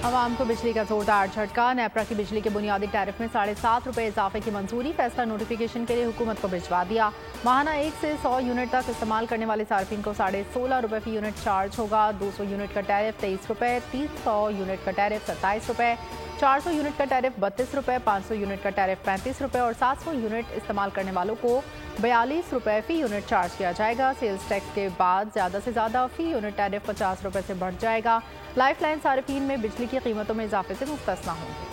आवाम को बिजली का जोरदार झटका। नेपरा की बिजली के बुनियादी टैरिफ में ₹7.5 इजाफे की मंजूरी। फैसला नोटिफिकेशन के लिए हुकूमत को भिजवा दिया। माहाना 1 से 100 यूनिट तक इस्तेमाल करने वाले सार्फिन को ₹16.5 फी यूनिट चार्ज होगा। 200 यूनिट का टैरिफ ₹23, 300 यूनिट का टैरिफ ₹27, 400 यूनिट का टैरिफ ₹32, 500 यूनिट का टैरिफ ₹35 और 700 यूनिट इस्तेमाल करने वालों को ₹42 फी यूनिट चार्ज किया जाएगा। सेल्स टैक्स के बाद ज़्यादा से ज़्यादा फी यूनिट टैरिफ ₹50 से बढ़ जाएगा। लाइफलाइन सार्फिन में बिजली की कीमतों में इजाफे से मुस्तस्ना होंगे।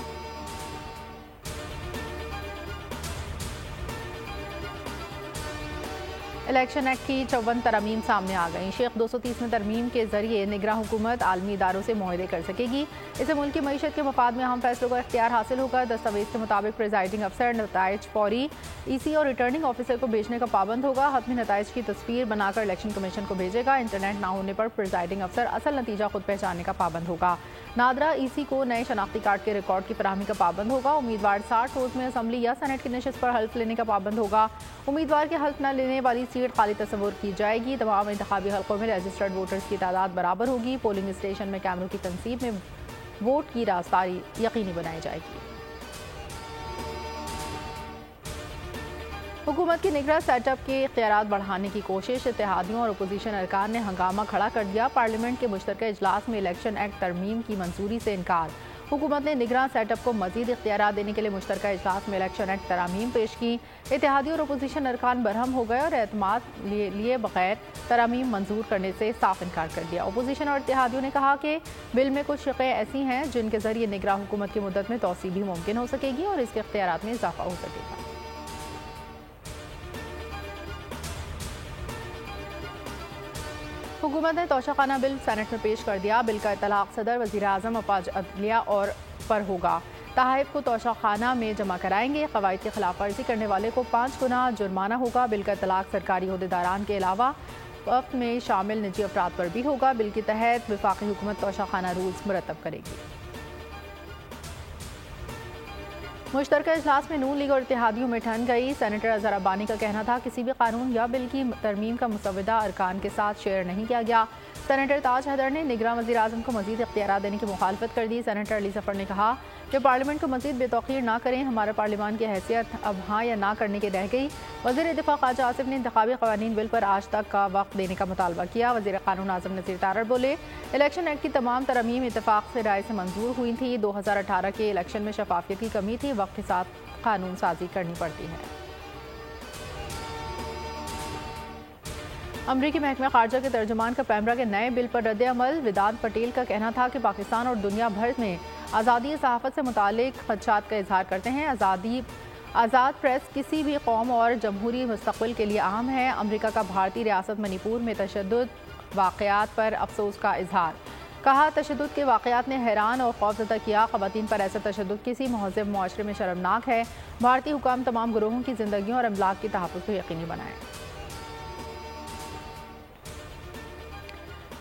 इलेक्शन एक्ट की 54 तरमीम सामने आ गई। शेख 230 में तरमीम के जरिए निगरां हुकूमत आलमी इदारों से मुआहदे कर सकेगी। इससे मुल्क की मईशत के मफाद में अहम फैसलों का इख्तियार हासिल होगा। दस्तावेज के मुताबिक प्रिजाइडिंग अफसर नताइज फौरी EC और रिटर्निंग ऑफिसर को भेजने का पाबंद होगा। हतमी नताइज की तस्वीर बनाकर इलेक्शन कमीशन को भेजेगा। इंटरनेट ना होने पर प्रिजाइडिंग अफसर असल नतीजा खुद पहचानने का पाबंद होगा। नादरा EC को नए शनाख्ती कार्ड के रिकॉर्ड की फराहमी का पाबंद होगा। उम्मीदवार 60 रोज में असम्बली या सेनेट की नशिस्त पर हल्फ लेने का पाबंद होगा। उम्मीदवार के हल्फ न लेने वाली सीट खाली तस्वुर की जाएगी। तमाम इंतखाबी हल्कों में रजिस्टर्ड वोटर्स की तादाद बराबर होगी। पोलिंग स्टेशन में कैमरों की तनसीब में वोट की राजदारी यकीनी बनाई जाएगी। हुकूमत की निगरां सेटअप के इख्तियारात बढ़ाने की कोशिश। इत्तेहादियों और अपोजिशन अरकान ने हंगामा खड़ा कर दिया। पार्लियामेंट के मुश्तरका इजलास में इलेक्शन एक्ट तरमीम की मंजूरी से इनकार। हुकूमत ने निगरां सेटअप को मजीद इख्तियारात देने के लिए मुश्तरका इजलास में इलेक्शन एक्ट तरामीम पेश की। इत्तेहादी और अपोजिशन अरकान बरहम हो गए और एतमाद लिए बगैर तरामीम मंजूर करने से साफ इनकार कर दिया। अपोजिशन और इत्तेहादियों ने कहा कि बिल में कुछ शिक़ें ऐसी हैं जिनके जरिए निगरां हुकूमत की मुद्दत में तोसी भी मुमकिन हो सकेगी और इसके इख्तियारात में इजाफा हो सकेगा। हुकूमत ने तोशाखाना बिल सेनेट में पेश कर दिया। बिल का इतलाक सदर, वज़ीर आज़म, अपाज अदलिया और पर होगा। तहाइफ को तोशाखाना में जमा कराएंगे। क़वाइद की खिलाफ वर्जी करने वाले को 5 गुना जुर्माना होगा। बिल का इतलाक सरकारी ओहदेदारान के अलावा वक्त में शामिल निजी अफराद पर भी होगा। बिल के तहत वफाकी हुकूमत तोशाखाना रूल्स मुरतब करेगी। मुश्तरका इजलास में नून लीग और इत्तेहादियों में ठन गई। सेनेटर अजहर अब्बानी का कहना था किसी भी कानून या बिल की तरमीम का मुसवदा अरकान के साथ शेयर नहीं किया गया। सेनेटर ताज हैदर ने निगरां वज़ीर आज़म को मजीद इख्तियारात देने की मुखालफत कर दी। सेनेटर अली जफ़र ने कहा कि पार्लियामेंट को मजीद बेतौकीर ना करें। हमारे पार्लियामान की हैसियत अब हाँ या ना करने के रह गई। वज़ीर दिफ़ा ख्वाजा आसिफ ने इंतखाबी क़वानीन बिल पर आज तक का वक्त देने का मुतालबा किया। वज़ीर कानून आज़म नज़ीर तारड़ बोले इलेक्शन एक्ट की तमाम तरमीम इत्तेफाक से राय से मंजूर हुई थी। 2018 के इलेक्शन में शफाफियत की कमी थी। वक्त के साथ कानून साजी करनी पड़ती है। अमरीकी महकमा खारजा के तर्जुमान का पैमरा के नए बिल पर रद्द-ए-अमल। वेदांत पटेल का कहना था कि पाकिस्तान और दुनिया भर में आज़ादी सहाफ़त से मुतालिक खदशात का इजहार करते हैं। आज़ाद प्रेस किसी भी कौम और जमहूरी मुस्तक़बिल के लिए अहम है। अमरीका का भारतीय रियासत मणिपुर में तशद्दुद वाक़यात पर अफसोस का इजहार। कहा तशद्दुद के वाक़यात ने हैरान और खौफज़दा किया। ख़वातीन पर ऐसा तशद्दुद किसी महज़ब मुआशरे में शर्मनाक है। भारतीय हुकाम तमाम गुरोहों की ज़िंदगियों और अमलाक की तहफ़्फ़ुज़ को यकीनी बनाएं।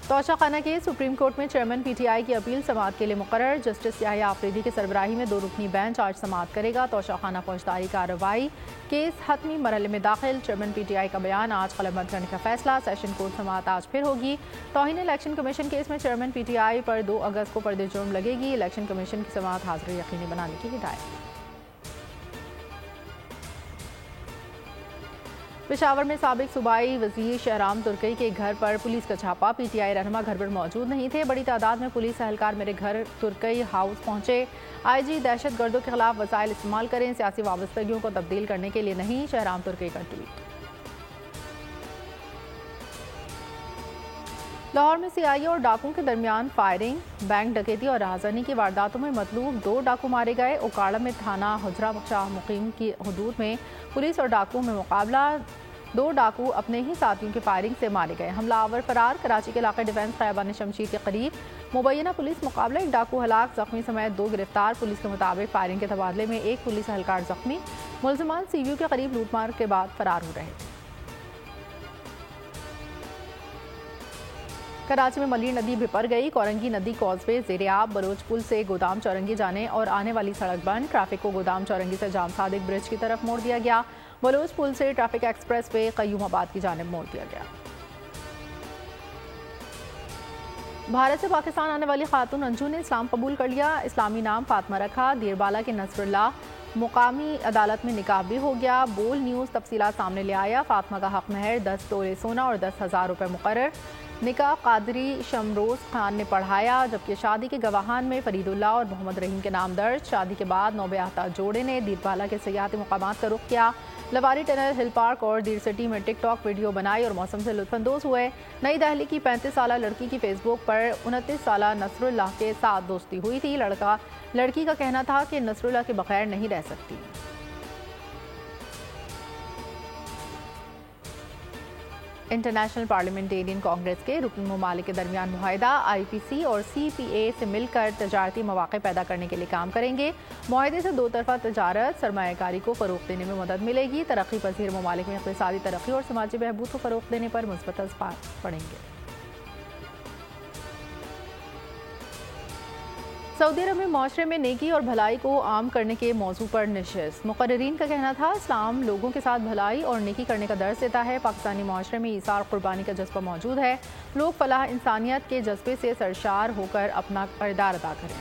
तोशाखाना के सुप्रीम कोर्ट में चेयरमैन PTI की अपील समाअत के लिए मुकर्रर। जस्टिस याहिया आफरीदी की सरबराही में 2 रुकनी बेंच आज समाअत करेगा। तोशाखाना फौजदारी कार्रवाई केस हतमी मरहले में दाखिल। चेयरमैन PTI का बयान आज कलमबंद करने का फैसला। सेशन कोर्ट समाअत आज फिर होगी। तौहीन इलेक्शन कमीशन केस में चेयरमैन PTI पर 2 अगस्त को पर्दे जुर्म लगेगी। इलेक्शन कमीशन की समाअत हाजिरी यकीनी बनाने की हिदायत। पेशावर में साबिक सूबाई वजीर शहराम तुर्की के घर पर पुलिस का छापा। PTI रहनुमा घर पर मौजूद नहीं थे। बड़ी तादाद में पुलिस एहलकार मेरे घर तुर्की हाउस पहुंचे। IG दहशत गर्दों के खिलाफ वसाइल इस्तेमाल करें, सियासी वाबस्तगियों को तब्दील करने के लिए नहीं। शहराम तुर्की का ट्वीट। लाहौर में CI और डाकुओं के दरमियान फायरिंग। बैंक डकैती और राहज़नी की वारदातों में मतलूब 2 डाकू मारे गए। ओकाड़ा में थाना हुजरा शाह मुकीम की हदूद में पुलिस और डाकुओं में मुकाबला। 2 डाकू अपने ही साथियों की फायरिंग से मारे गए। हमलावर फरार। कराची के इलाके डिफेंस खयाबान शमशीर के करीब मुबैना पुलिस मुकाबला। 1 डाकू हलाक, जख्मी समेत 2 गिरफ्तार। पुलिस के मुताबिक फायरिंग के तबादले में 1 पुलिस एहलकार जख्मी। मुलजमान सीयू के करीब लूटमार के बाद फरार हो रहे थे। कराची में मली नदी भिपर गई। कोरंगी नदी कॉजवे ज़ेरे-आब। बलोच पुल से गोदाम चौरंगी जाने और आने वाली सड़क बंद। ट्रैफिक को गोदाम चौरंगी से जाम सादिक ब्रिज की तरफ मोड़ दिया गया। बलोच पुल से ट्रैफिक एक्सप्रेस वे क़य्यूमाबाद की जानिब मोड़ दिया गया। भारत से पाकिस्तान आने वाली खातून अंजू ने इस्लाम कबूल कर लिया। इस्लामी नाम फातिमा रखा। दीरबाला के नसरुल्लाह मुकामी अदालत में निकाह भी हो गया। बोल न्यूज़ तफसीलात सामने ले आया। फातिमा का हक महर 10 तोले सोना और 10,000 रुपये मुकर्रर। निकाह कादरी शमरोज खान ने पढ़ाया, जबकि शादी के गवाहान में फरीदुल्लाह और मोहम्मद रहीम के नाम दर्ज। शादी के बाद नौब्याहता जोड़े ने दीरबाला के सियाहती मुकामात का रुख किया। लवारी टनल, हिल पार्क और दीर सिटी में टिकटॉक वीडियो बनाई और मौसम से लुत्फानंदोज हुए। नई दिल्ली की 35 साला लड़की की फेसबुक पर 29 साला नसरुल्लाह के साथ दोस्ती हुई थी। लड़की का कहना था कि नसरुल्लाह के बगैर नहीं रह सकती। इंटरनेशनल पार्लियामेंटेरियन कांग्रेस के रुकन ममालिक के दरमियान मुआहिदा IPC और CPA से मिलकर तजारती मौक़े पैदा करने के लिए काम करेंगे। मुआहिदे से दो तरफा तजारत सरमायाकारी को फ़रोग़ देने में मदद मिलेगी। तरक्की पज़ीर ममालिक में इक़्तिसादी तरक्की और समाजी बहबूद को फ़रोग़ देने पर मुस्बत असर पड़ेंगे। सऊदी अरब में माशरे में नेकी और भलाई को आम करने के मौजू पर नशिस्त। मुक़र्रिरीन का कहना था इस्लाम लोगों के साथ भलाई और नेकी करने का दर्स देता है। पाकिस्तानी माशरे में ईसार कुर्बानी का जज्बा मौजूद है। लोग फलाह इंसानियत के जज्बे से सरशार होकर अपना किरदार अदा करें।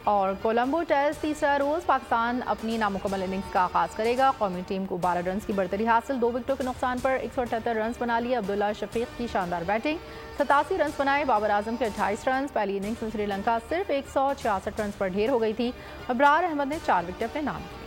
और कोलंबो टेस्ट तीसरा रोज़ पाकिस्तान अपनी नामुकम्मल इनिंग्स का आगाज़ करेगा। कौमी टीम को 12 रन की बढ़तरी हासिल। 2 विकेटों के नुकसान पर 178 रन बना लिए। अब्दुल्ला शफीक की शानदार बैटिंग, 87 रन बनाए। बाबर आजम के 28 रन। पहली इनिंग्स में श्रीलंका सिर्फ 166 रन पर ढेर हो गई थी। अबरार अहमद ने 4 विकेट अपने नाम किए।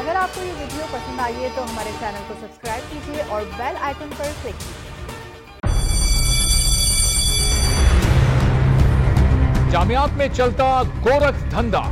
अगर आपको ये वीडियो पसंद आई है तो हमारे चैनल को सब्सक्राइब कीजिए और बेल आइकन पर क्लिक कीजिए। जामियात में चलता गोरख धंधा,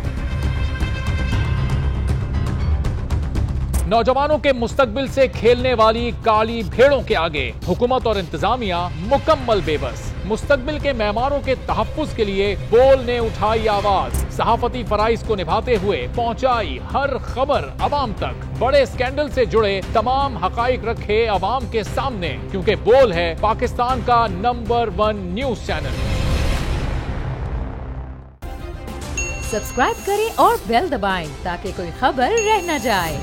नौजवानों के मुस्तकबिल से खेलने वाली काली भेड़ों के आगे हुकूमत और इंतजामिया मुकम्मल बेबस। मुस्तकबिल के मेहमानों के तहफ्फुज के लिए बोल ने उठाई आवाज। सहाफती फराइज को निभाते हुए पहुंचाई हर खबर अवाम तक। बड़े स्कैंडल से जुड़े तमाम हकाइक रखे अवाम के सामने, क्योंकि बोल है पाकिस्तान का नंबर 1 न्यूज चैनल। सब्सक्राइब करें और बेल दबाएं ताकि कोई खबर रह न जाए।